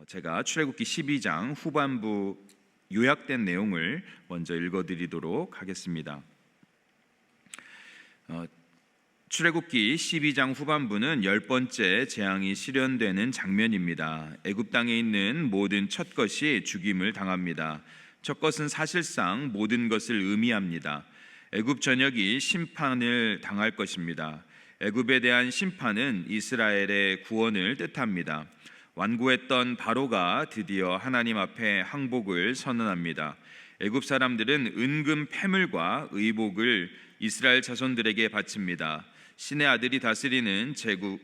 제가 출애굽기 12장 후반부 요약된 내용을 먼저 읽어드리도록 하겠습니다. 출애굽기 12장 후반부는 10번째 재앙이 실현되는 장면입니다. 애굽 땅에 있는 모든 첫 것이 죽임을 당합니다. 첫 것은 사실상 모든 것을 의미합니다. 애굽 전역이 심판을 당할 것입니다. 애굽에 대한 심판은 이스라엘의 구원을 뜻합니다. 완고했던 바로가 드디어 하나님 앞에 항복을 선언합니다. 애굽 사람들은 은금 패물과 의복을 이스라엘 자손들에게 바칩니다. 신의 아들이 다스리는 제국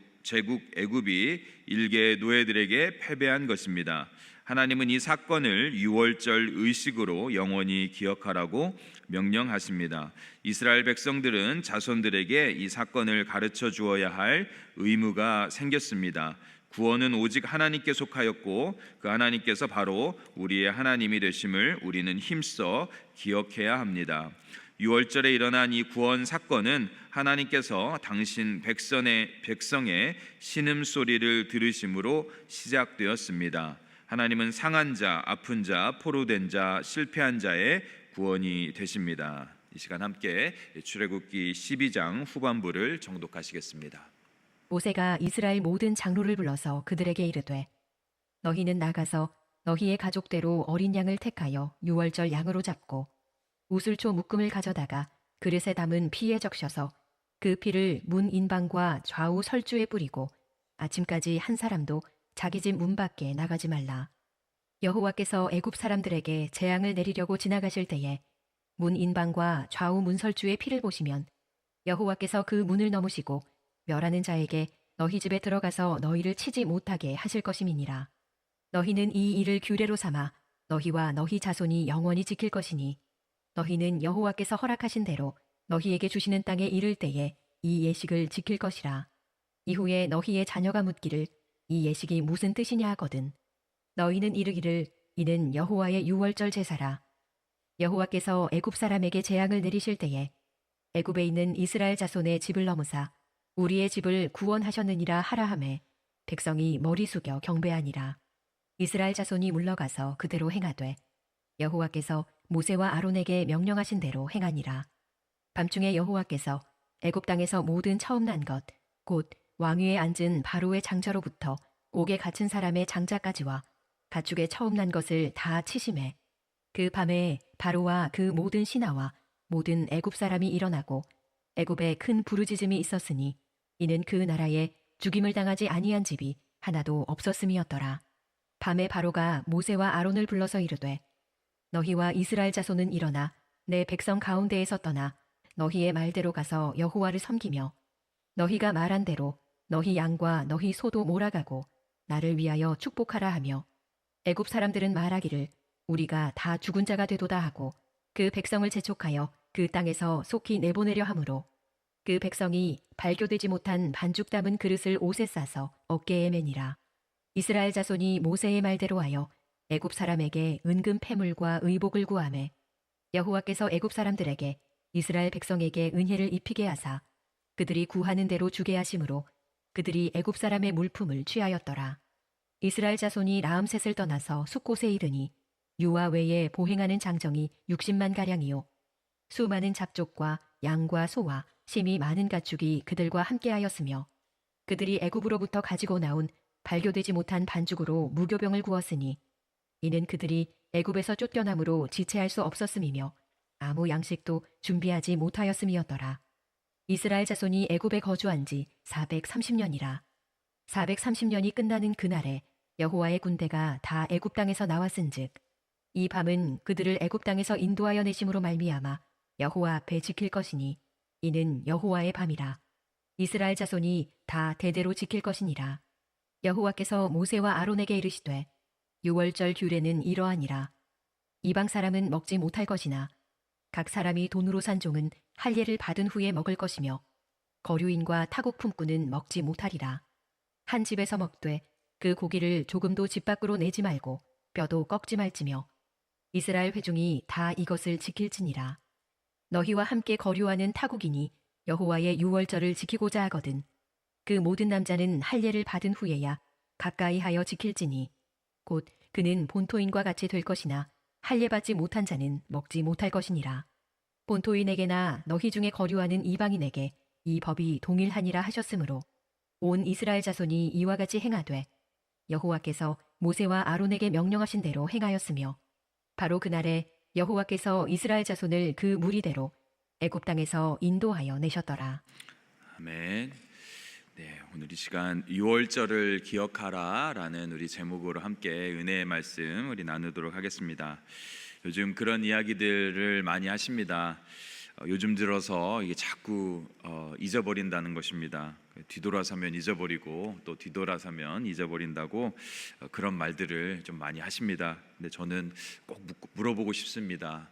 애굽이 일개 노예들에게 패배한 것입니다. 하나님은 이 사건을 유월절 의식으로 영원히 기억하라고 명령하십니다. 이스라엘 백성들은 자손들에게 이 사건을 가르쳐 주어야 할 의무가 생겼습니다. 구원은 오직 하나님께 속하였고 그 하나님께서 바로 우리의 하나님이 되심을 우리는 힘써 기억해야 합니다. 유월절에 일어난 이 구원 사건은 하나님께서 당신 백성의 신음소리를 들으심으로 시작되었습니다. 하나님은 상한 자, 아픈 자, 포로된 자, 실패한 자의 구원이 되십니다. 이 시간 함께 출애굽기 12장 후반부를 정독하시겠습니다. 모세가 이스라엘 모든 장로를 불러서 그들에게 이르되 너희는 나가서 너희의 가족대로 어린 양을 택하여 유월절 양으로 잡고 우슬초 묶음을 가져다가 그릇에 담은 피에 적셔서 그 피를 문 인방과 좌우 설주에 뿌리고 아침까지 한 사람도 자기 집 문 밖에 나가지 말라. 여호와께서 애굽 사람들에게 재앙을 내리려고 지나가실 때에 문 인방과 좌우 문설주의 피를 보시면 여호와께서 그 문을 넘으시고 멸하는 자에게 너희 집에 들어가서 너희를 치지 못하게 하실 것임이니라. 너희는 이 일을 규례로 삼아 너희와 너희 자손이 영원히 지킬 것이니 너희는 여호와께서 허락하신 대로 너희에게 주시는 땅에 이를 때에 이 예식을 지킬 것이라. 이후에 너희의 자녀가 묻기를 이 예식이 무슨 뜻이냐 하거든 너희는 이르기를 이는 여호와의 유월절 제사라. 여호와께서 애굽 사람에게 재앙을 내리실 때에 애굽에 있는 이스라엘 자손의 집을 넘으사 우리의 집을 구원하셨느니라 하라 하매 백성이 머리 숙여 경배하니라. 이스라엘 자손이 물러가서 그대로 행하되 여호와께서 모세와 아론에게 명령하신 대로 행하니라. 밤중에 여호와께서 애굽 땅에서 모든 처음 난 것 곧 왕위에 앉은 바로의 장자로부터 옥에 갇힌 사람의 장자까지와 가축의 처음 난 것을 다 치심해 그 밤에 바로와 그 모든 신하와 모든 애굽 사람이 일어나고 애굽에 큰 부르짖음이 있었으니 이는 그 나라에 죽임을 당하지 아니한 집이 하나도 없었음이었더라. 밤에 바로가 모세와 아론을 불러서 이르되 너희와 이스라엘 자손은 일어나 내 백성 가운데에서 떠나 너희의 말대로 가서 여호와를 섬기며 너희가 말한 대로 너희 양과 너희 소도 몰아가고 나를 위하여 축복하라 하며 애굽 사람들은 말하기를 우리가 다 죽은 자가 되도다 하고 그 백성을 재촉하여 그 땅에서 속히 내보내려 하므로 그 백성이 발교되지 못한 반죽 담은 그릇을 옷에 싸서 어깨에 매니라. 이스라엘 자손이 모세의 말대로 하여 애굽 사람에게 은금 패물과 의복을 구하매 여호와께서 애굽 사람들에게 이스라엘 백성에게 은혜를 입히게 하사 그들이 구하는 대로 주게 하심으로 그들이 애굽 사람의 물품을 취하였더라. 이스라엘 자손이 라암셋을 떠나서 숫곳에 이르니 유아 외에 보행하는 장정이 60만 가량이요 수많은 잡족과 양과 소와 심이 많은 가축이 그들과 함께하였으며 그들이 애굽으로부터 가지고 나온 발교되지 못한 반죽으로 무교병을 구웠으니 이는 그들이 애굽에서 쫓겨남으로 지체할 수 없었음이며 아무 양식도 준비하지 못하였음이었더라. 이스라엘 자손이 애굽에 거주한 지 430년이라. 430년이 끝나는 그날에 여호와의 군대가 다 애굽 땅에서 나왔은즉 이 밤은 그들을 애굽 땅에서 인도하여 내심으로 말미암아 여호와 앞에 지킬 것이니 이는 여호와의 밤이라. 이스라엘 자손이 다 대대로 지킬 것이니라. 여호와께서 모세와 아론에게 이르시되 유월절 규례는 이러하니라. 이방 사람은 먹지 못할 것이나 각 사람이 돈으로 산 종은 할례를 받은 후에 먹을 것이며 거류인과 타국 품꾼은 먹지 못하리라. 한 집에서 먹되 그 고기를 조금도 집 밖으로 내지 말고 뼈도 꺾지 말지며 이스라엘 회중이 다 이것을 지킬지니라. 너희와 함께 거류하는 타국인이 여호와의 유월절을 지키고자 하거든 그 모든 남자는 할례를 받은 후에야 가까이 하여 지킬지니 곧 그는 본토인과 같이 될 것이나 할례받지 못한 자는 먹지 못할 것이니라. 본토인에게나 너희 중에 거류하는 이방인에게 이 법이 동일하니라 하셨으므로 온 이스라엘 자손이 이와 같이 행하되 여호와께서 모세와 아론에게 명령하신 대로 행하였으며 바로 그날에 여호와께서 이스라엘 자손을 그 무리대로 애굽 땅에서 인도하여 내셨더라. 아멘. 네, 오늘 이 시간 유월절을 기억하라라는 우리 제목으로 함께 은혜의 말씀 우리 나누도록 하겠습니다. 요즘 그런 이야기들을 많이 하십니다. 요즘 들어서 이게 자꾸 잊어버린다는 것입니다. 뒤돌아서면 잊어버리고 또 뒤돌아서면 잊어버린다고 그런 말들을 좀 많이 하십니다. 근데 저는 꼭 물어보고 싶습니다.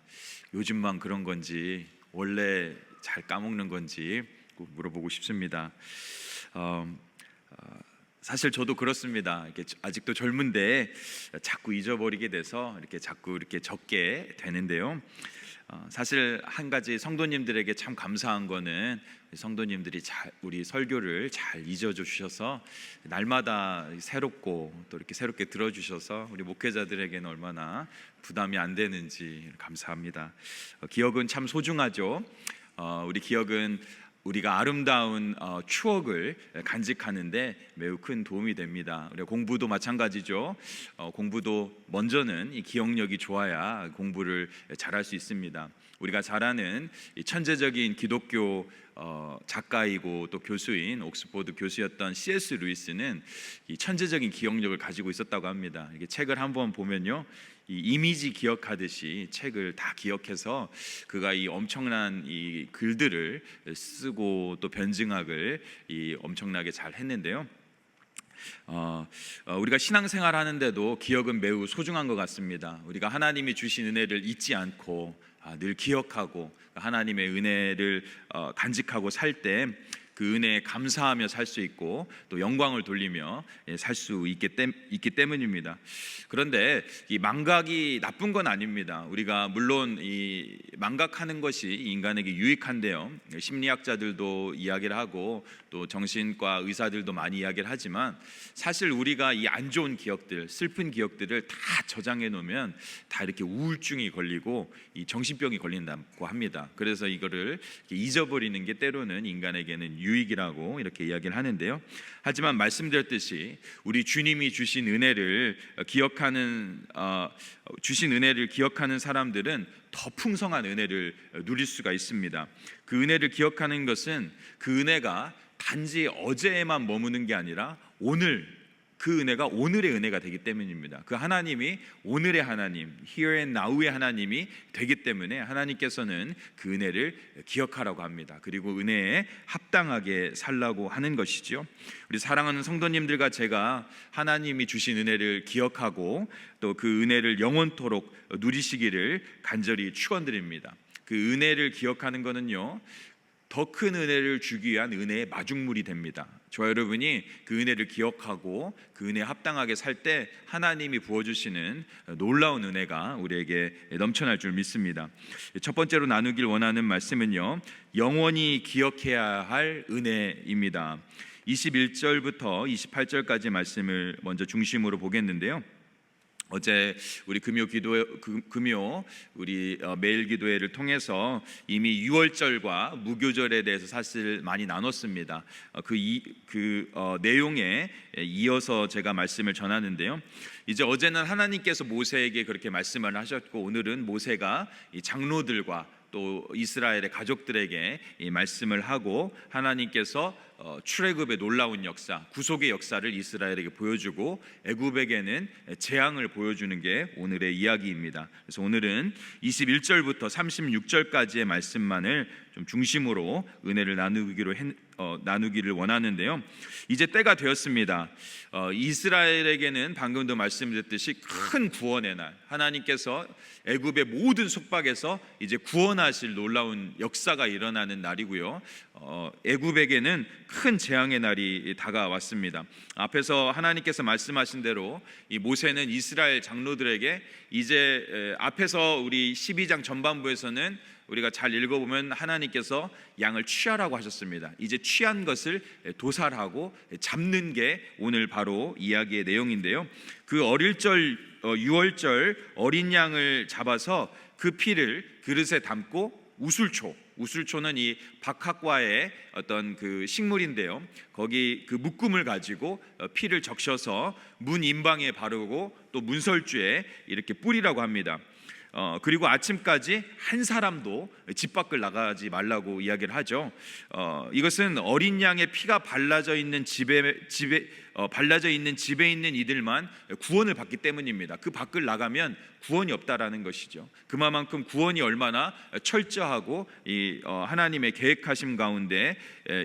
요즘만 그런 건지 원래 잘 까먹는 건지 꼭 물어보고 싶습니다. 사실 저도 그렇습니다. 이렇게 아직도 젊은데 자꾸 잊어버리게 돼서 자꾸 이렇게 적게 되는데요. 사실 한 가지 성도님들에게 참 감사한 거는 성도님들이 우리 설교를 잘 잊어줘 주셔서 날마다 새롭고 또 이렇게 새롭게 들어주셔서 우리 목회자들에게는 얼마나 부담이 안 되는지 감사합니다. 기억은 참 소중하죠. 우리 기억은 우리가 아름다운 추억을 간직하는데 매우 큰 도움이 됩니다. 우리가 공부도 마찬가지죠. 공부도 먼저는 이 기억력이 좋아야 공부를 잘할 수 있습니다. 우리가 잘 아는 천재적인 기독교 작가이고 또 교수인 옥스포드 교수였던 C.S. 루이스는 이 천재적인 기억력을 가지고 있었다고 합니다. 이게 책을 한번 보면요, 이 이미지 기억하듯이 책을 다 기억해서 그가 이 엄청난 이 글들을 쓰고 또 변증학을 이 엄청나게 잘 했는데요. 우리가 신앙생활 하는데도 기억은 매우 소중한 것 같습니다. 우리가 하나님이 주신 은혜를 잊지 않고 늘 기억하고 하나님의 은혜를 간직하고 살 때 그 은혜에 감사하며 살 수 있고 또 영광을 돌리며 살 수 있기 때문입니다. 그런데 이 망각이 나쁜 건 아닙니다. 우리가 물론 이 망각하는 것이 인간에게 유익한데요. 심리학자들도 이야기를 하고 또 정신과 의사들도 많이 이야기를 하지만 사실 우리가 이 안 좋은 기억들, 슬픈 기억들을 다 저장해 놓으면 다 이렇게 우울증이 걸리고 이 정신병이 걸린다고 합니다. 그래서 이거를 잊어버리는 게 때로는 인간에게는 유익이라고 이렇게 이야기를 하는데요. 하지만 말씀드렸듯이 우리 주님이 주신 은혜를 기억하는 사람들은 더 풍성한 은혜를 누릴 수가 있습니다. 그 은혜를 기억하는 것은 그 은혜가 단지 어제에만 머무는 게 아니라 오늘, 그 은혜가 오늘의 은혜가 되기 때문입니다. 그 하나님이 오늘의 하나님, here and now의 하나님이 되기 때문에 하나님께서는 그 은혜를 기억하라고 합니다. 그리고 은혜에 합당하게 살라고 하는 것이죠. 우리 사랑하는 성도님들과 제가 하나님이 주신 은혜를 기억하고 또 그 은혜를 영원토록 누리시기를 간절히 축원드립니다. 그 은혜를 기억하는 것은요, 더 큰 은혜를 주기 위한 은혜의 마중물이 됩니다. 저와 여러분이 그 은혜를 기억하고 그 은혜에 합당하게 살 때 하나님이 부어주시는 놀라운 은혜가 우리에게 넘쳐날 줄 믿습니다. 첫 번째로 나누길 원하는 말씀은요, 영원히 기억해야 할 은혜입니다. 21절부터 28절까지 말씀을 먼저 중심으로 보겠는데요. 어제 우리 금요 우리 매일 기도회를 통해서 이미 유월절과 무교절에 대해서 사실 많이 나눴습니다. 내용에 이어서 제가 말씀을 전하는데요. 이제 어제는 하나님께서 모세에게 그렇게 말씀을 하셨고 오늘은 모세가 이 장로들과 또 이스라엘의 가족들에게 이 말씀을 하고 하나님께서 출애굽의 놀라운 역사, 구속의 역사를 이스라엘에게 보여주고 애굽에게는 재앙을 보여주는 게 오늘의 이야기입니다. 그래서 오늘은 21절부터 36절까지의 말씀만을 좀 중심으로 은혜를 나누기를 원하는데요. 이제 때가 되었습니다. 이스라엘에게는 방금도 말씀드렸듯이 큰 구원의 날, 하나님께서 애굽의 모든 속박에서 이제 구원하실 놀라운 역사가 일어나는 날이고요. 애굽에게는 큰 재앙의 날이 다가왔습니다. 앞에서 하나님께서 말씀하신 대로 이 모세는 이스라엘 장로들에게 이제 앞에서 우리 12장 전반부에서는 우리가 잘 읽어보면 하나님께서 양을 취하라고 하셨습니다. 이제 취한 것을 도살하고 잡는 게 오늘 바로 이야기의 내용인데요. 그 유월절 어린 양을 잡아서 그 피를 그릇에 담고 우술초는 이 박학과의 어떤 그 식물인데요. 거기 그 묶음을 가지고 피를 적셔서 문 임방에 바르고 또 문설주에 이렇게 뿌리라고 합니다. 그리고 아침까지 한 사람도 집 밖을 나가지 말라고 이야기를 하죠. 이것은 어린 양의 피가 발라져 있는 집에 있는 이들만 구원을 받기 때문입니다. 그 밖을 나가면 구원이 없다라는 것이죠. 그만큼 구원이 얼마나 철저하고 이 하나님의 계획하심 가운데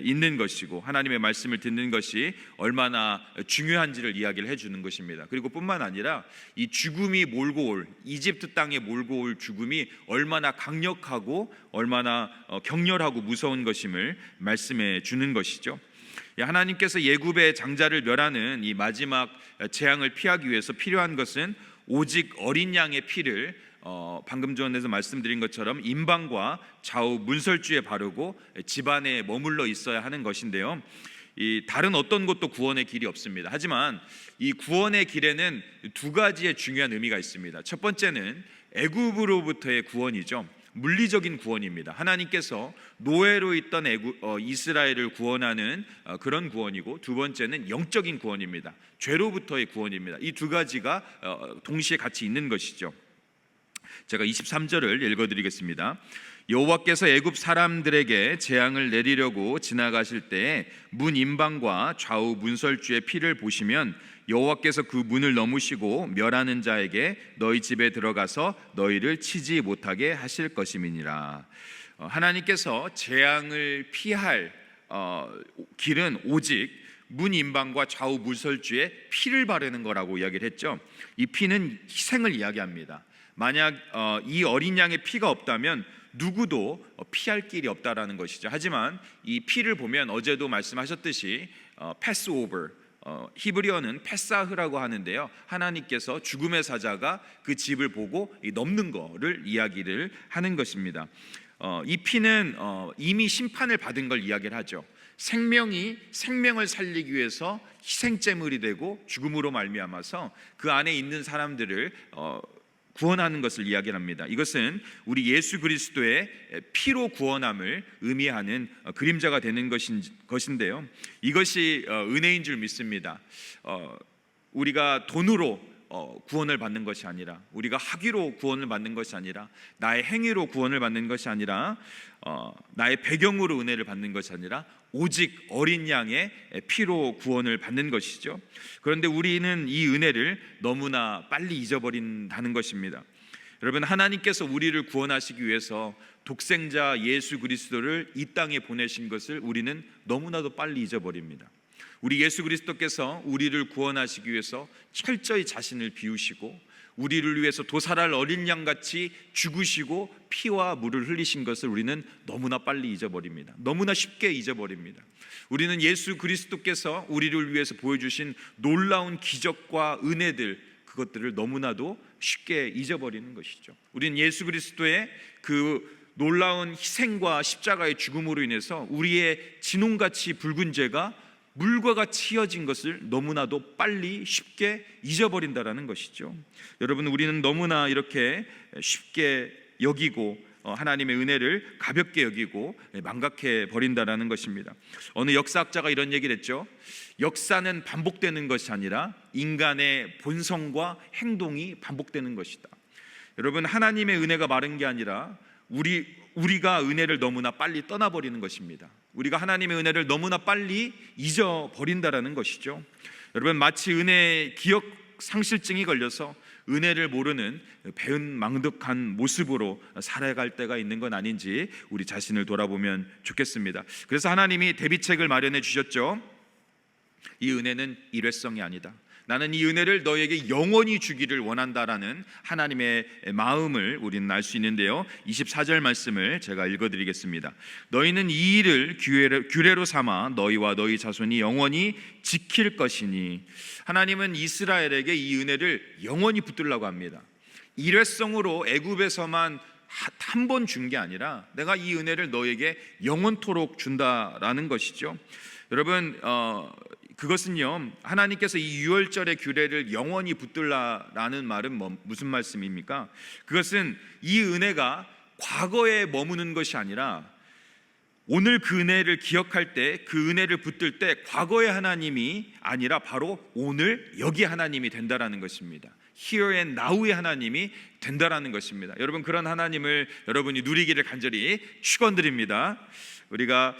있는 것이고 하나님의 말씀을 듣는 것이 얼마나 중요한지를 이야기를 해주는 것입니다. 그리고 뿐만 아니라 이 죽음이 몰고 올 이집트 땅에 몰고 올 죽음이 얼마나 강력하고 얼마나 격렬하고 무서운 것임을 말씀해 주는 것이죠. 하나님께서 예굽의 장자를 멸하는 이 마지막 재앙을 피하기 위해서 필요한 것은 오직 어린 양의 피를 방금 전에서 말씀드린 것처럼 임방과 좌우 문설주에 바르고 집안에 머물러 있어야 하는 것인데요. 이 다른 어떤 것도 구원의 길이 없습니다. 하지만 이 구원의 길에는 두 가지의 중요한 의미가 있습니다. 첫 번째는 애굽으로부터의 구원이죠. 물리적인 구원입니다. 하나님께서 노예로 있던 이스라엘을 구원하는 그런 구원이고, 두 번째는 영적인 구원입니다. 죄로부터의 구원입니다. 이 두 가지가 동시에 같이 있는 것이죠. 제가 23절을 읽어드리겠습니다. 여호와께서 애굽 사람들에게 재앙을 내리려고 지나가실 때에 문 임방과 좌우 문설주의 피를 보시면 여호와께서 그 문을 넘으시고 멸하는 자에게 너희 집에 들어가서 너희를 치지 못하게 하실 것임이니라. 하나님께서 재앙을 피할 길은 오직 문 임방과 좌우 문설주에 피를 바르는 거라고 이야기를 했죠. 이 피는 희생을 이야기합니다. 만약 이 어린 양의 피가 없다면 누구도 피할 길이 없다라는 것이죠. 하지만 이 피를 보면 어제도 말씀하셨듯이 패스오버, 히브리어는 패사흐라고 하는데요. 하나님께서 죽음의 사자가 그 집을 보고 넘는 거를 이야기를 하는 것입니다. 이 피는 이미 심판을 받은 걸 이야기를 하죠. 생명이 생명을 살리기 위해서 희생제물이 되고 죽음으로 말미암아서 그 안에 있는 사람들을 구원하는 것을 이야기를 합니다. 이것은 우리 예수 그리스도의 피로 구원함을 의미하는 그림자가 되는 것인데요. 이것이 은혜인 줄 믿습니다. 우리가 돈으로 구원을 받는 것이 아니라, 우리가 학위로 구원을 받는 것이 아니라, 나의 행위로 구원을 받는 것이 아니라, 나의 배경으로 은혜를 받는 것이 아니라 오직 어린 양의 피로 구원을 받는 것이죠. 그런데 우리는 이 은혜를 너무나 빨리 잊어버린다는 것입니다. 여러분, 하나님께서 우리를 구원하시기 위해서 독생자 예수 그리스도를 이 땅에 보내신 것을 우리는 너무나도 빨리 잊어버립니다. 우리 예수 그리스도께서 우리를 구원하시기 위해서 철저히 자신을 비우시고 우리를 위해서 도살할 어린 양같이 죽으시고 피와 물을 흘리신 것을 우리는 너무나 빨리 잊어버립니다. 너무나 쉽게 잊어버립니다. 우리는 예수 그리스도께서 우리를 위해서 보여주신 놀라운 기적과 은혜들, 그것들을 너무나도 쉽게 잊어버리는 것이죠. 우리는 예수 그리스도의 그 놀라운 희생과 십자가의 죽음으로 인해서 우리의 진홍같이 붉은 죄가 물과 같이 휘어진 것을 너무나도 빨리 쉽게 잊어버린다라는 것이죠. 여러분, 우리는 너무나 이렇게 쉽게 여기고 하나님의 은혜를 가볍게 여기고 망각해 버린다라는 것입니다. 어느 역사학자가 이런 얘기를 했죠. 역사는 반복되는 것이 아니라 인간의 본성과 행동이 반복되는 것이다. 여러분, 하나님의 은혜가 마른 게 아니라 우리가 은혜를 너무나 빨리 떠나버리는 것입니다. 우리가 하나님의 은혜를 너무나 빨리 잊어버린다라는 것이죠. 여러분, 마치 은혜의 기억 상실증이 걸려서 은혜를 모르는 배은망덕한 모습으로 살아갈 때가 있는 건 아닌지 우리 자신을 돌아보면 좋겠습니다. 그래서 하나님이 대비책을 마련해 주셨죠. 이 은혜는 일회성이 아니다. 나는 이 은혜를 너에게 영원히 주기를 원한다라는 하나님의 마음을 우리는 알 수 있는데요. 24절 말씀을 제가 읽어드리겠습니다. 너희는 이 일을 규례로 삼아 너희와 너희 자손이 영원히 지킬 것이니. 하나님은 이스라엘에게 이 은혜를 영원히 붙들라고 합니다. 일회성으로 애굽에서만 한 번 준 게 아니라 내가 이 은혜를 너에게 영원토록 준다라는 것이죠. 여러분, 그것은요, 하나님께서 이 유월절의 규례를 영원히 붙들라라는 말은 무슨 말씀입니까? 그것은 이 은혜가 과거에 머무는 것이 아니라 오늘 그 은혜를 기억할 때, 그 은혜를 붙들 때 과거의 하나님이 아니라 바로 오늘 여기 하나님이 된다라는 것입니다. Here and now의 하나님이 된다라는 것입니다. 여러분, 그런 하나님을 여러분이 누리기를 간절히 축원드립니다. 우리가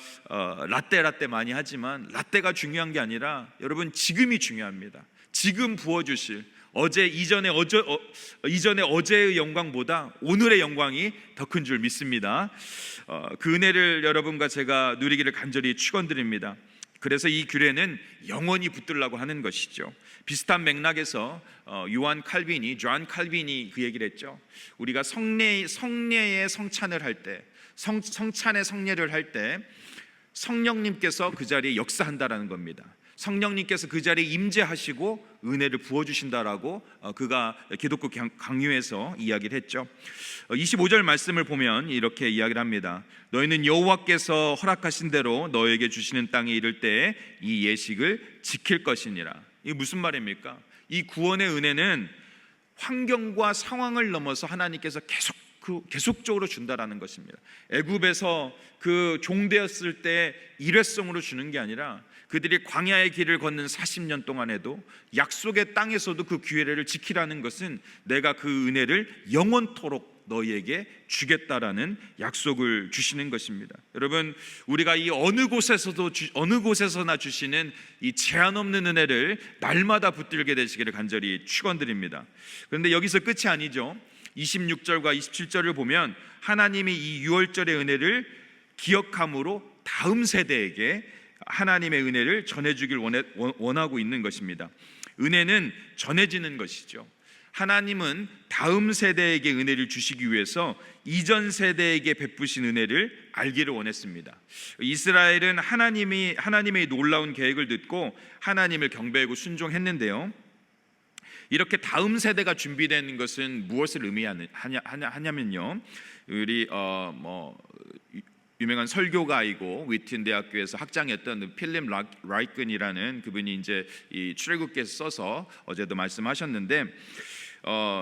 라떼 많이 하지만 라떼가 중요한 게 아니라 여러분, 지금이 중요합니다. 지금 부어주실 이전의 어제의 영광보다 오늘의 영광이 더 큰 줄 믿습니다. 그 은혜를 여러분과 제가 누리기를 간절히 축원드립니다. 그래서 이 규례는 영원히 붙들라고 하는 것이죠. 비슷한 맥락에서 존 칼빈이 그 얘기를 했죠. 우리가 성례의 성찬을 할 때, 성찬의 성례를 할 때 성령님께서 그 자리에 역사한다라는 겁니다. 성령님께서 그 자리에 임재하시고 은혜를 부어주신다라고 그가 기독교 강요에서 이야기를 했죠. 25절 말씀을 보면 이렇게 이야기를 합니다. 너희는 여호와께서 허락하신 대로 너에게 주시는 땅에 이를 때 이 예식을 지킬 것이니라. 이게 무슨 말입니까? 이 구원의 은혜는 환경과 상황을 넘어서 하나님께서 계속적으로 준다라는 것입니다. 애굽에서 그 종되었을 때 일회성으로 주는 게 아니라 그들이 광야의 길을 걷는 40년 동안에도 약속의 땅에서도 그 규례를 지키라는 것은 내가 그 은혜를 영원토록 너희에게 주겠다라는 약속을 주시는 것입니다. 여러분, 우리가 이 어느 곳에서나 주시는 이 제한 없는 은혜를 날마다 붙들게 되시기를 간절히 축원드립니다. 그런데 여기서 끝이 아니죠. 26절과 27절을 보면 하나님이 이 유월절의 은혜를 기억함으로 다음 세대에게 하나님의 은혜를 전해주길 원하고 있는 것입니다. 은혜는 전해지는 것이죠. 하나님은 다음 세대에게 은혜를 주시기 위해서 이전 세대에게 베푸신 은혜를 알기를 원했습니다. 이스라엘은 하나님의 놀라운 계획을 듣고 하나님을 경배하고 순종했는데요. 이렇게 다음 세대가 준비되는 것은 무엇을 의미하냐면요, 우리 유명한 설교가이고 위튼 대학교에서 학장했던 필립 라이큰이라는 그분이 이제 이 출애굽기에서 써서 어제도 말씀하셨는데,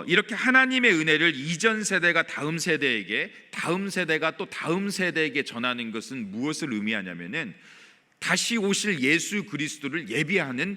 이렇게 하나님의 은혜를 이전 세대가 다음 세대에게, 다음 세대가 또 다음 세대에게 전하는 것은 무엇을 의미하냐면은 다시 오실 예수 그리스도를 예비하는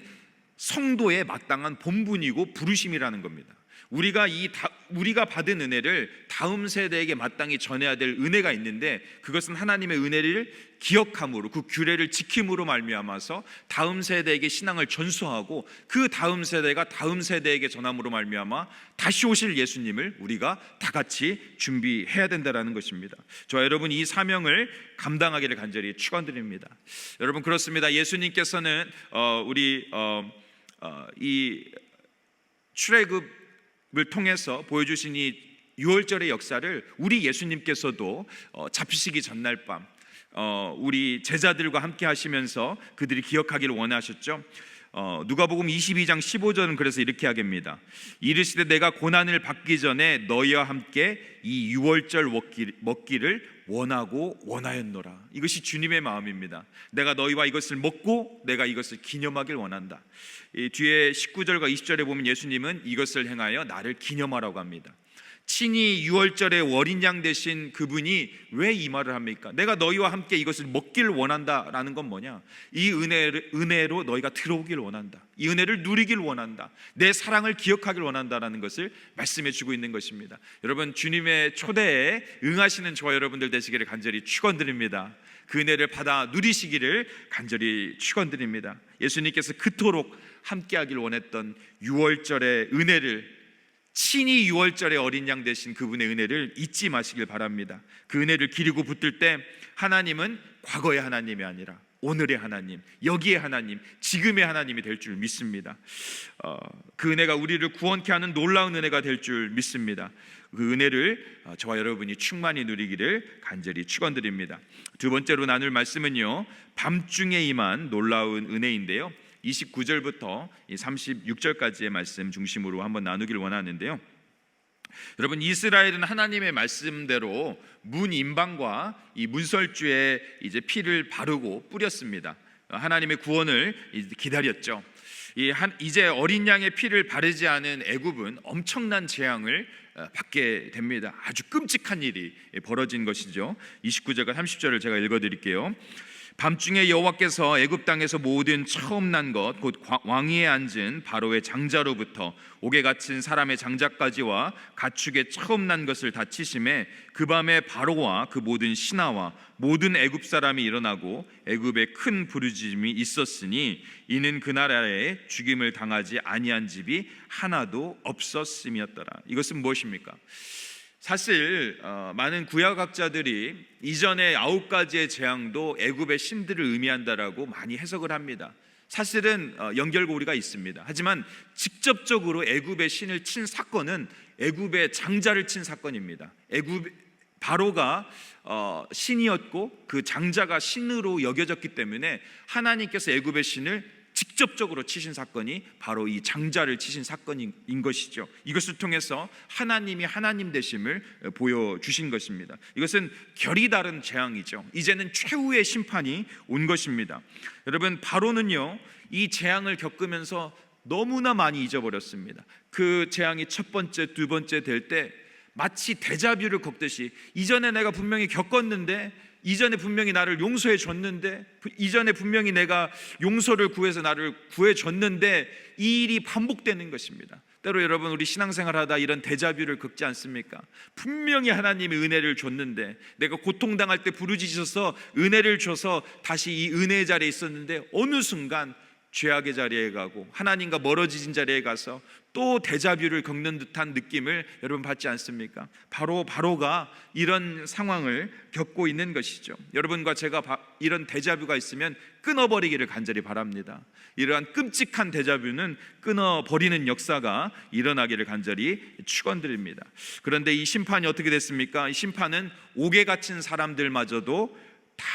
성도의 마땅한 본분이고 부르심이라는 겁니다. 우리가 받은 은혜를 다음 세대에게 마땅히 전해야 될 은혜가 있는데, 그것은 하나님의 은혜를 기억함으로, 그 규례를 지킴으로 말미암아서 다음 세대에게 신앙을 전수하고 그 다음 세대가 다음 세대에게 전함으로 말미암아 다시 오실 예수님을 우리가 다 같이 준비해야 된다라는 것입니다. 저와 여러분, 이 사명을 감당하기를 간절히 축원드립니다. 여러분, 그렇습니다. 예수님께서는 이 출애굽을 통해서 보여주신 이 유월절의 역사를 우리 예수님께서도 잡히시기 전날 밤 우리 제자들과 함께 하시면서 그들이 기억하기를 원하셨죠. 누가복음 22장 15절은 그래서 이렇게 하겠습니다. 이르시되 내가 고난을 받기 전에 너희와 함께 이 유월절 먹기를 원하였노라. 이것이 주님의 마음입니다. 내가 너희와 이것을 먹고 내가 이것을 기념하길 원한다. 이 뒤에 19절과 20절에 보면 예수님은 이것을 행하여 나를 기념하라고 합니다. 친히 유월절의 어린 양 되신 그분이 왜 이 말을 합니까? 내가 너희와 함께 이것을 먹기를 원한다라는 건 뭐냐? 이 은혜로 너희가 들어오길 원한다. 이 은혜를 누리길 원한다. 내 사랑을 기억하길 원한다라는 것을 말씀해 주고 있는 것입니다. 여러분, 주님의 초대에 응하시는 저와 여러분들 되시기를 간절히 축원드립니다. 그 은혜를 받아 누리시기를 간절히 축원드립니다. 예수님께서 그토록 함께하길 원했던 유월절의 은혜를, 친히 유월절의 어린 양 되신 그분의 은혜를 잊지 마시길 바랍니다. 그 은혜를 기리고 붙들 때 하나님은 과거의 하나님이 아니라 오늘의 하나님, 여기의 하나님, 지금의 하나님이 될 줄 믿습니다. 그 은혜가 우리를 구원케 하는 놀라운 은혜가 될 줄 믿습니다. 그 은혜를 저와 여러분이 충만히 누리기를 간절히 축원드립니다. 두 번째로 나눌 말씀은요, 밤중에 임한 놀라운 은혜인데요, 29절부터 36절까지의 말씀 중심으로 한번 나누길 원하는데요, 여러분, 이스라엘은 하나님의 말씀대로 문임방과 이 문설주에 이제 피를 바르고 뿌렸습니다. 하나님의 구원을 기다렸죠. 이제 어린 양의 피를 바르지 않은 애굽은 엄청난 재앙을 받게 됩니다. 아주 끔찍한 일이 벌어진 것이죠. 29절과 30절을 제가 읽어드릴게요. 밤중에 여호와께서 애굽 땅에서 모든 처음 난 것 곧 왕위에 앉은 바로의 장자로부터 옥에 갇힌 사람의 장자까지와 가축의 처음 난 것을 다 치심에 그 밤에 바로와 그 모든 신하와 모든 애굽 사람이 일어나고 애굽에 큰 부르짖음이 있었으니 이는 그 나라에 죽임을 당하지 아니한 집이 하나도 없었음이었더라. 이것은 무엇입니까? 사실 많은 구약학자들이 이전의 9가지의 재앙도 애굽의 신들을 의미한다라고 많이 해석을 합니다. 사실은 연결고리가 있습니다. 하지만 직접적으로 애굽의 신을 친 사건은 애굽의 장자를 친 사건입니다. 애굽 바로가 신이었고 그 장자가 신으로 여겨졌기 때문에 하나님께서 애굽의 신을 직접적으로 치신 사건이 바로 이 장자를 치신 사건인 것이죠. 이것을 통해서 하나님이 하나님 되심을 보여주신 것입니다. 이것은 결이 다른 재앙이죠. 이제는 최후의 심판이 온 것입니다. 여러분, 바로는요 이 재앙을 겪으면서 너무나 많이 잊어버렸습니다. 그 재앙이 첫 번째, 두 번째 될 때 마치 데자뷰를 겪듯이 이전에 내가 분명히 겪었는데, 이전에 분명히 나를 용서해 줬는데, 이전에 분명히 내가 용서를 구해서 나를 구해 줬는데 이 일이 반복되는 것입니다. 때로 여러분, 우리 신앙생활하다 이런 데자뷰를 겪지 않습니까? 분명히 하나님이 은혜를 줬는데, 내가 고통당할 때 부르짖어서 은혜를 줘서 다시 이 은혜의 자리에 있었는데 어느 순간 죄악의 자리에 가고 하나님과 멀어진 자리에 가서 또 데자뷰를 겪는 듯한 느낌을 여러분 받지 않습니까? 바로가 이런 상황을 겪고 있는 것이죠. 여러분과 제가 이런 데자뷰가 있으면 끊어버리기를 간절히 바랍니다. 이러한 끔찍한 데자뷰는 끊어버리는 역사가 일어나기를 간절히 축원드립니다. 그런데 이 심판이 어떻게 됐습니까? 이 심판은 옥에 갇힌 사람들마저도 다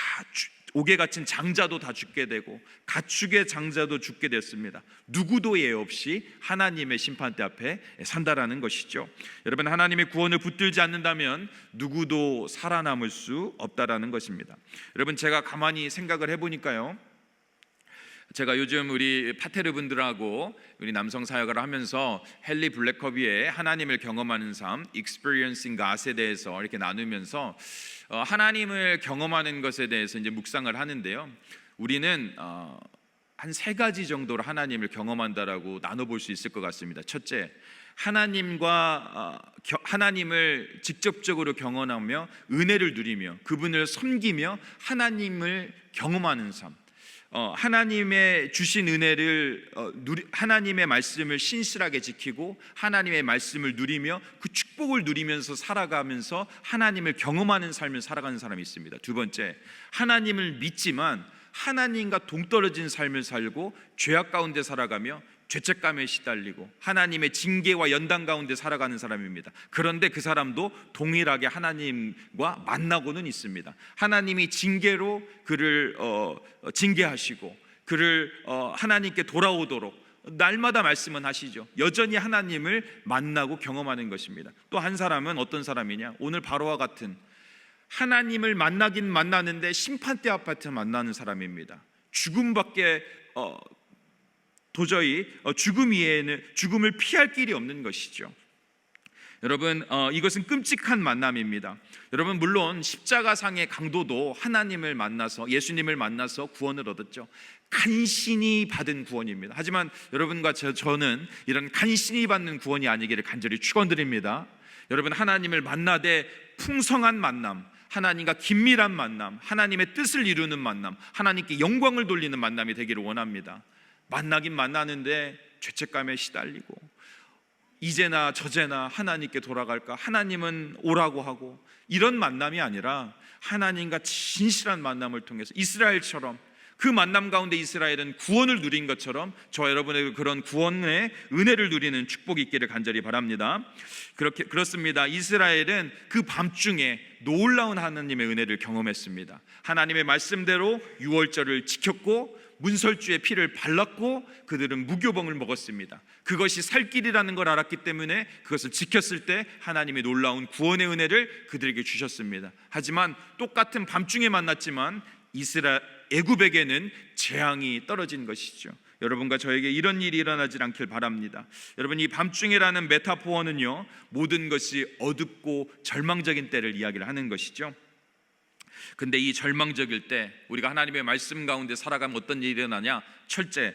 옥에 갇힌 장자도 다 죽게 되고 가축의 장자도 죽게 됐습니다. 누구도 예 없이 하나님의 심판대 앞에 산다라는 것이죠. 여러분, 하나님의 구원을 붙들지 않는다면 누구도 살아남을 수 없다라는 것입니다. 여러분, 제가 가만히 생각을 해보니까요, 제가 요즘 우리 파테르 분들하고 우리 남성 사역을 하면서 헨리 블랙커비의 하나님을 경험하는 삶, Experiencing God에 대해서 이렇게 나누면서 하나님을 경험하는 것에 대해서 이제 묵상을 하는데요. 우리는 한 3가지 정도로 하나님을 경험한다라고 나눠볼 수 있을 것 같습니다. 첫째, 하나님을 직접적으로 경험하며 은혜를 누리며 그분을 섬기며 하나님을 경험하는 삶. 하나님의 주신 은혜를 하나님의 말씀을 신실하게 지키고 하나님의 말씀을 누리며 그 축복을 누리면서 살아가면서 하나님을 경험하는 삶을 살아가는 사람이 있습니다. 두 번째, 하나님을 믿지만 하나님과 동떨어진 삶을 살고 죄악 가운데 살아가며 죄책감에 시달리고 하나님의 징계와 연단 가운데 살아가는 사람입니다. 그런데 그 사람도 동일하게 하나님과 만나고는 있습니다. 하나님이 징계로 그를 징계하시고 그를 하나님께 돌아오도록 날마다 말씀은 하시죠. 여전히 하나님을 만나고 경험하는 것입니다. 또 한 사람은 어떤 사람이냐? 오늘 바로와 같은 하나님을 만나긴 만나는데 심판대 앞에 만나는 사람입니다. 죽음밖에 도저히 죽음 이외에는 죽음을 피할 길이 없는 것이죠. 여러분, 이것은 끔찍한 만남입니다. 여러분, 물론 십자가상의 강도도 하나님을 만나서, 예수님을 만나서 구원을 얻었죠. 간신히 받은 구원입니다. 하지만 여러분과 저는 이런 간신히 받는 구원이 아니기를 간절히 축원드립니다. 여러분, 하나님을 만나되 풍성한 만남, 하나님과 긴밀한 만남, 하나님의 뜻을 이루는 만남, 하나님께 영광을 돌리는 만남이 되기를 원합니다. 만나긴 만나는데 죄책감에 시달리고 이제나 저제나 하나님께 돌아갈까, 하나님은 오라고 하고, 이런 만남이 아니라 하나님과 진실한 만남을 통해서 이스라엘처럼, 그 만남 가운데 이스라엘은 구원을 누린 것처럼 저 여러분의 그런 구원의 은혜를 누리는 축복이 있기를 간절히 바랍니다. 그렇습니다. 이스라엘은 그 밤중에 놀라운 하나님의 은혜를 경험했습니다. 하나님의 말씀대로 유월절을 지켰고 문설주의 피를 발랐고 그들은 무교병을 먹었습니다. 그것이 살 길이라는 걸 알았기 때문에 그것을 지켰을 때 하나님의 놀라운 구원의 은혜를 그들에게 주셨습니다. 하지만 똑같은 밤중에 만났지만 애굽에게는 재앙이 떨어진 것이죠. 여러분과 저에게 이런 일이 일어나지 않길 바랍니다. 여러분, 이 밤중에라는 메타포어는요, 모든 것이 어둡고 절망적인 때를 이야기를 하는 것이죠. 근데 이 절망적일 때 우리가 하나님의 말씀 가운데 살아가면 어떤 일이 일어나냐? 첫째,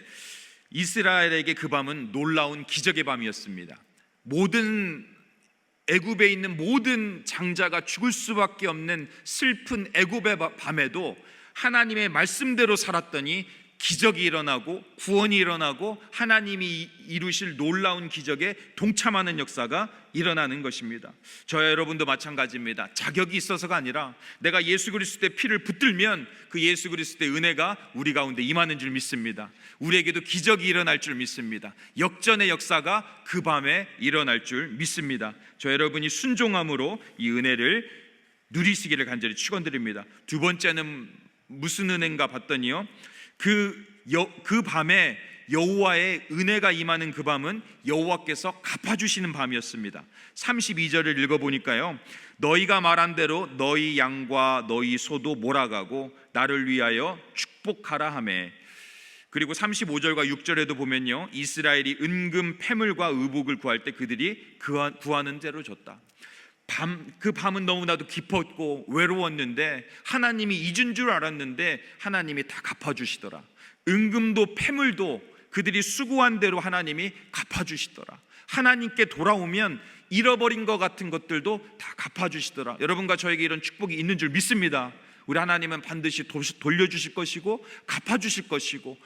이스라엘에게 그 밤은 놀라운 기적의 밤이었습니다. 모든 애굽에 있는 모든 장자가 죽을 수밖에 없는 슬픈 애굽의 밤에도 하나님의 말씀대로 살았더니 기적이 일어나고 구원이 일어나고 하나님이 이루실 놀라운 기적에 동참하는 역사가 일어나는 것입니다. 저와 여러분도 마찬가지입니다. 자격이 있어서가 아니라 내가 예수 그리스도의 피를 붙들면 그 예수 그리스도의 은혜가 우리 가운데 임하는 줄 믿습니다. 우리에게도 기적이 일어날 줄 믿습니다. 역전의 역사가 그 밤에 일어날 줄 믿습니다. 저 여러분이 순종함으로 이 은혜를 누리시기를 간절히 축원드립니다. 두 번째는 무슨 은혜인가 봤더니요, 그 밤에 여호와의 은혜가 임하는 그 밤은 여호와께서 갚아주시는 밤이었습니다. 32절을 읽어보니까요, 너희가 말한 대로 너희 양과 너희 소도 몰아가고 나를 위하여 축복하라 하매. 그리고 35절과 6절에도 보면요, 이스라엘이 은금 패물과 의복을 구할 때 그들이 구하는 대로 줬다. 그 밤은 너무나도 깊었고 외로웠는데 하나님이 잊은 줄 알았는데 하나님이 다 갚아주시더라. 은금도 패물도 그들이 수고한 대로 하나님이 갚아주시더라. 하나님께 돌아오면 잃어버린 것 같은 것들도 다 갚아주시더라. 여러분과 저에게 이런 축복이 있는 줄 믿습니다. 우리 하나님은 반드시 돌려주실 것이고 갚아주실 것이고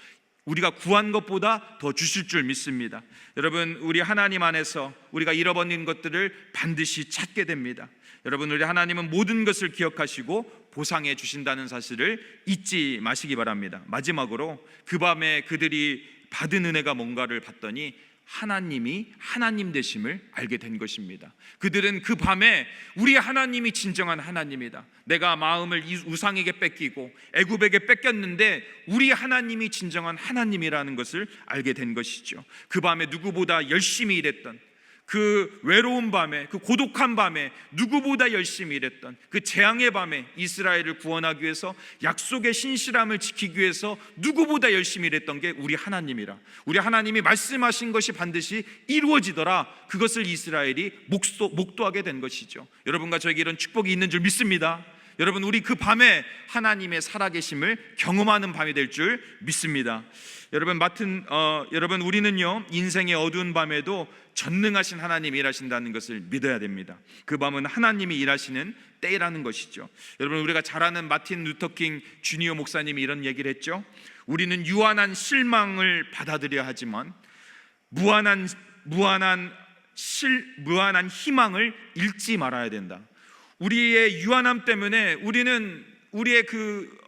우리가 구한 것보다 더 주실 줄 믿습니다. 여러분, 우리 하나님 안에서 우리가 잃어버린 것들을 반드시 찾게 됩니다. 여러분, 우리 하나님은 모든 것을 기억하시고 보상해 주신다는 사실을 잊지 마시기 바랍니다. 마지막으로 그 밤에 그들이 받은 은혜가 뭔가를 봤더니 하나님이 하나님 되심을 알게 된 것입니다. 그들은 그 밤에 우리 하나님이 진정한 하나님이다. 내가 마음을 이 우상에게 뺏기고 애굽에게 뺏겼는데 우리 하나님이 진정한 하나님이라는 것을 알게 된 것이죠. 그 밤에 누구보다 열심히 일했던, 그 외로운 밤에, 그 고독한 밤에 누구보다 열심히 일했던, 그 재앙의 밤에 이스라엘을 구원하기 위해서, 약속의 신실함을 지키기 위해서 누구보다 열심히 일했던 게 우리 하나님이라. 우리 하나님이 말씀하신 것이 반드시 이루어지더라. 그것을 이스라엘이 목도하게 된 것이죠. 여러분과 저에게 이런 축복이 있는 줄 믿습니다. 여러분, 우리 그 밤에 하나님의 살아계심을 경험하는 밤이 될 줄 믿습니다. 여러분, 우리는요, 인생의 어두운 밤에도 전능하신 하나님이 일하신다는 것을 믿어야 됩니다. 그 밤은 하나님이 일하시는 때라는 것이죠. 여러분, 우리가 잘 아는 마틴 루터킹 주니어 목사님이 이런 얘기를 했죠. 우리는 유한한 실망을 받아들여야 하지만 무한한 희망을 잃지 말아야 된다. 우리의 유한함 때문에 우리는 우리의 그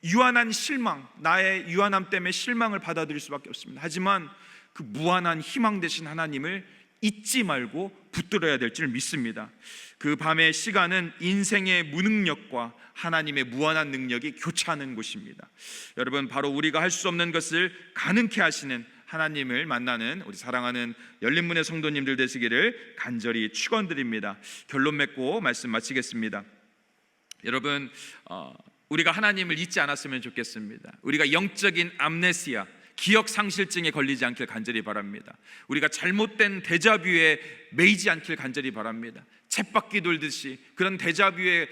유한한 실망, 나의 유한함 때문에 실망을 받아들일 수밖에 없습니다. 하지만 그 무한한 희망 되신 하나님을 잊지 말고 붙들어야 될 줄 믿습니다. 그 밤의 시간은 인생의 무능력과 하나님의 무한한 능력이 교차하는 곳입니다. 여러분, 바로 우리가 할 수 없는 것을 가능케 하시는 하나님을 만나는 우리 사랑하는 열린문의 성도님들 되시기를 간절히 축원드립니다. 결론 맺고 말씀 마치겠습니다. 여러분, 우리가 하나님을 잊지 않았으면 좋겠습니다. 우리가 영적인 암네시아, 기억 상실증에 걸리지 않길 간절히 바랍니다. 우리가 잘못된 데자뷰에 매이지 않길 간절히 바랍니다. 쳇바퀴 돌듯이 그런 데자뷰에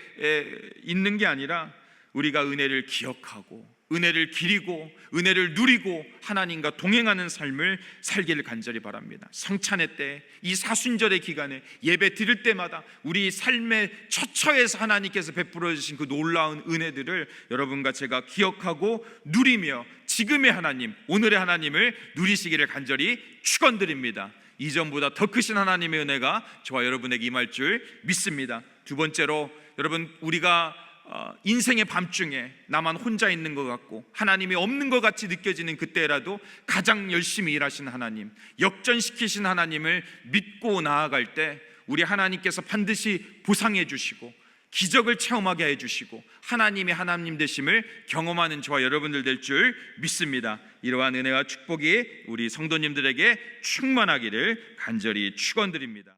있는 게 아니라 우리가 은혜를 기억하고 은혜를 기리고 은혜를 누리고 하나님과 동행하는 삶을 살기를 간절히 바랍니다. 성찬의 때, 이 사순절의 기간에 예배 드릴 때마다 우리 삶의 처처에서 하나님께서 베풀어 주신 그 놀라운 은혜들을 여러분과 제가 기억하고 누리며 지금의 하나님, 오늘의 하나님을 누리시기를 간절히 축원드립니다. 이전보다 더 크신 하나님의 은혜가 저와 여러분에게 임할 줄 믿습니다. 두 번째로, 여러분, 우리가 인생의 밤중에 나만 혼자 있는 것 같고 하나님이 없는 것 같이 느껴지는 그때라도 가장 열심히 일하신 하나님, 역전시키신 하나님을 믿고 나아갈 때 우리 하나님께서 반드시 보상해 주시고 기적을 체험하게 해주시고 하나님이 하나님 되심을 경험하는 저와 여러분들 될 줄 믿습니다. 이러한 은혜와 축복이 우리 성도님들에게 충만하기를 간절히 축원드립니다.